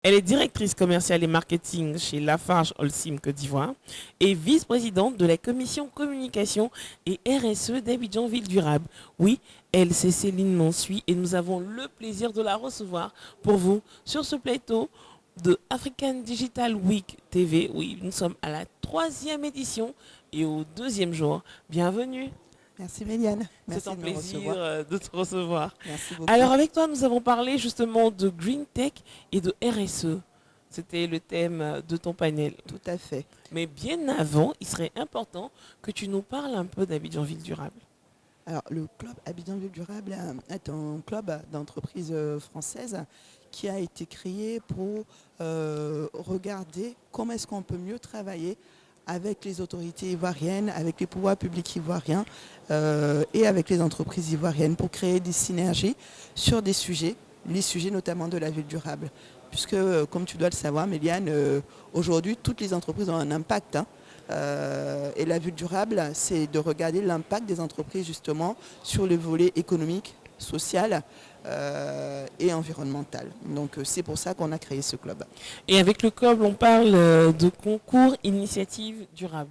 Elle est directrice commerciale et marketing chez Lafarge Holcim Côte d'Ivoire et vice-présidente de la commission communication et RSE d'Abidjan Ville Durable. Oui, elle, c'est Céline Mansuy et nous avons le plaisir de la recevoir pour vous sur ce plateau de African Digital Week TV. Oui, nous sommes à la 3e édition et au 2e jour. Bienvenue. Merci Méliane, C'est merci un de me plaisir recevoir. de te recevoir. Merci beaucoup. Alors avec toi, nous avons parlé justement de Green Tech et de RSE. C'était le thème de ton panel. Tout à fait. Mais bien avant, il serait important que tu nous parles un peu d'Abidjan Ville Durable. Alors, le club Abidjan Ville Durable est un club d'entreprises françaises qui a été créé pour regarder comment est-ce qu'on peut mieux travailler avec les autorités ivoiriennes, avec les pouvoirs publics ivoiriens et avec les entreprises ivoiriennes pour créer des synergies sur des sujets, les sujets notamment de la ville durable. Puisque, comme tu dois le savoir, Méliane, aujourd'hui, toutes les entreprises ont un impact. Et la ville durable, c'est de regarder l'impact des entreprises justement sur le volet économique, social et environnemental. Donc c'est pour ça qu'on a créé ce club. Et avec le club, on parle de concours initiative durable.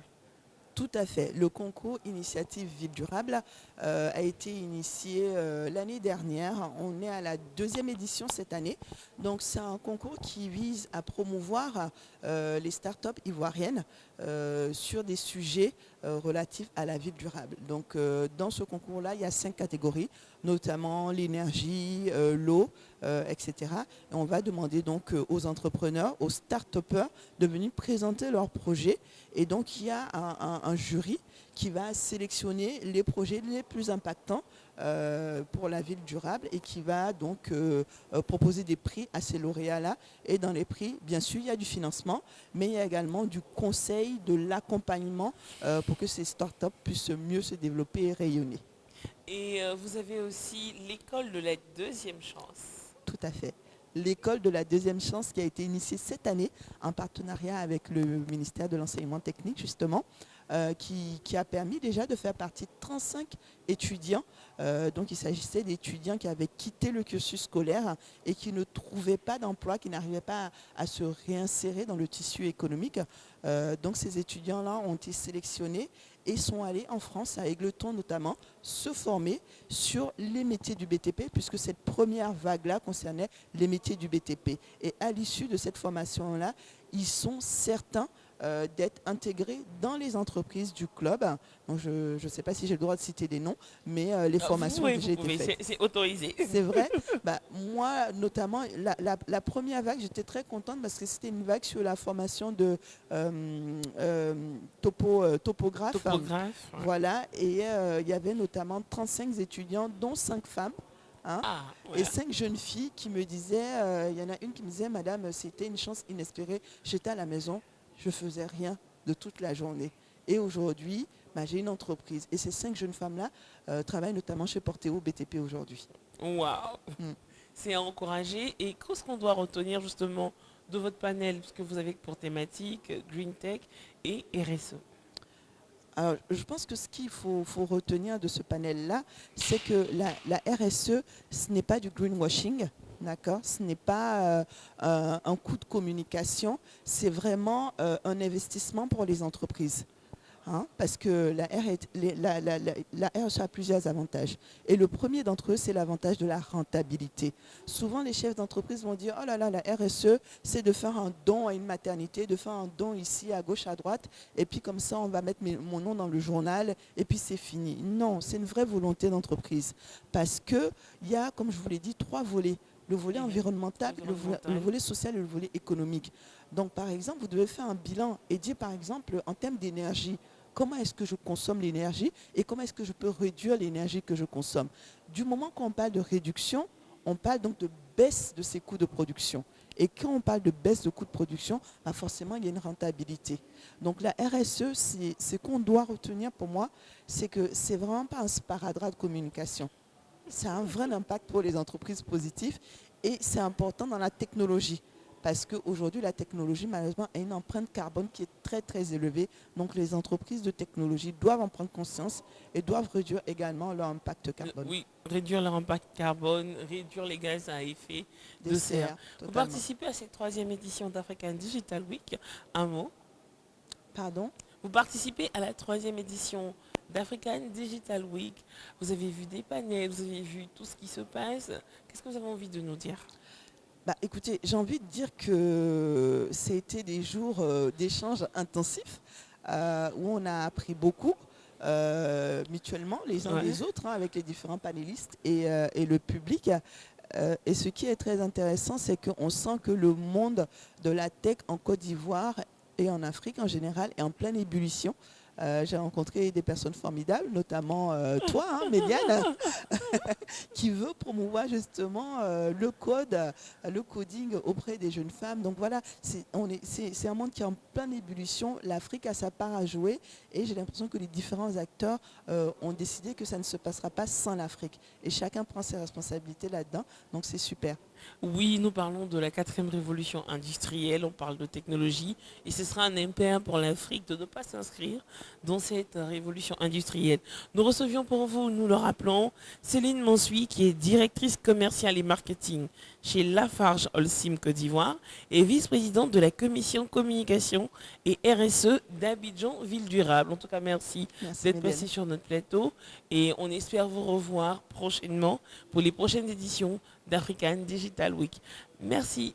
Tout à fait. Le concours Initiative Ville Durable a été initié l'année dernière. On est à la 2e édition cette année. Donc c'est un concours qui vise à promouvoir les startups ivoiriennes sur des sujets relatifs à la ville durable. Donc dans ce concours-là, il y a 5 catégories, notamment l'énergie, l'eau, etc. Et on va demander donc aux entrepreneurs, aux start-upers de venir présenter leurs projets. Et donc il y a un jury qui va sélectionner les projets les plus impactants pour la ville durable et qui va donc proposer des prix à ces lauréats-là. Et dans les prix, bien sûr, il y a du financement, mais il y a également du conseil, de l'accompagnement pour que ces startups puissent mieux se développer et rayonner. Et vous avez aussi l'école de la deuxième chance. Tout à fait. L'école de la deuxième chance qui a été initiée cette année en partenariat avec le ministère de l'enseignement technique justement, qui a permis déjà de faire partie de 35 étudiants. Donc il s'agissait d'étudiants qui avaient quitté le cursus scolaire et qui ne trouvaient pas d'emploi, qui n'arrivaient pas à se réinsérer dans le tissu économique. Donc ces étudiants-là ont été sélectionnés et sont allés en France, à Égletons notamment, se former sur les métiers du BTP, puisque cette première vague-là concernait les métiers du BTP. Et à l'issue de cette formation-là, ils sont certains d'être intégrés dans les entreprises du club. Donc je ne sais pas si j'ai le droit de citer des noms, mais les formations ont déjà été faites. C'est autorisé. C'est vrai. Moi, notamment, la première vague, j'étais très contente parce que c'était une vague sur la formation de topographe. Topographe. Ouais. Voilà. Et il y avait notamment 35 étudiants, dont 5 femmes. Hein, Ouais. et 5 jeunes filles qui me disaient, il y en a une qui me disait, Madame, c'était une chance inespérée. J'étais à la maison, je faisais rien de toute la journée. Et aujourd'hui, j'ai une entreprise. Et ces 5 jeunes femmes-là travaillent notamment chez Porteo BTP aujourd'hui. Waouh. C'est à encourager. Et qu'est-ce qu'on doit retenir justement de votre panel, puisque vous avez pour thématique Green Tech et RSE? Alors, je pense que ce qu'il faut retenir de ce panel-là, c'est que la RSE, ce n'est pas du greenwashing, d'accord? Ce n'est pas un coût de communication, c'est vraiment un investissement pour les entreprises. Hein, parce que la RSE a plusieurs avantages. Et le premier d'entre eux, c'est l'avantage de la rentabilité. Souvent, les chefs d'entreprise vont dire, oh là là, la RSE, c'est de faire un don à une maternité, de faire un don ici, à gauche, à droite, et puis comme ça, on va mettre mon nom dans le journal, et puis c'est fini. Non, c'est une vraie volonté d'entreprise. Parce qu'il y a, comme je vous l'ai dit, 3 volets. Le volet environnemental, le volet social et le volet économique. Donc, par exemple, vous devez faire un bilan et dire, par exemple, en termes d'énergie, comment est-ce que je consomme l'énergie et comment est-ce que je peux réduire l'énergie que je consomme. Du moment qu'on parle de réduction, on parle donc de baisse de ces coûts de production. Et quand on parle de baisse de coûts de production, forcément, il y a une rentabilité. Donc, la RSE, ce qu'on doit retenir pour moi, c'est que c'est vraiment pas un sparadrap de communication. Ça a un vrai impact pour les entreprises positives et c'est important dans la technologie. parce qu'aujourd'hui, la technologie, malheureusement, a une empreinte carbone qui est très, très élevée. Donc, les entreprises de technologie doivent en prendre conscience et doivent réduire également leur impact carbone. Oui, réduire leur impact carbone, réduire les gaz à effet Des de serre. serres, Vous totalement. participez à cette troisième édition d'African Digital Week. Un mot. Pardon? Vous participez à la troisième édition d'African Digital Week. Vous avez vu des panels, vous avez vu tout ce qui se passe. Qu'est-ce que vous avez envie de nous dire? Bah, écoutez, j'ai envie de dire que c'était des jours d'échanges intensifs où on a appris beaucoup mutuellement les uns Ouais. des autres hein, avec les différents panélistes et le public. Et ce qui est très intéressant, c'est qu'on sent que le monde de la tech en Côte d'Ivoire et en Afrique en général est en pleine ébullition. J'ai rencontré des personnes formidables, notamment toi, hein, Médiane, qui veut promouvoir justement le coding auprès des jeunes femmes. Donc voilà, c'est un monde qui est en pleine ébullition. L'Afrique a sa part à jouer et j'ai l'impression que les différents acteurs ont décidé que ça ne se passera pas sans l'Afrique. Et chacun prend ses responsabilités là-dedans. Donc c'est super. Oui, nous parlons de la quatrième révolution industrielle, on parle de technologie, et ce sera un impair pour l'Afrique de ne pas s'inscrire dans cette révolution industrielle. Nous recevions pour vous, nous le rappelons, Céline Mansuy, qui est directrice commerciale et marketing chez Lafarge Holcim Côte d'Ivoire et vice-présidente de la commission communication et RSE d'Abidjan Ville Durable. En tout cas, merci Merci d'être Médiane. passé sur notre plateau et on espère vous revoir prochainement pour les prochaines éditions d'African Digital Week. Merci.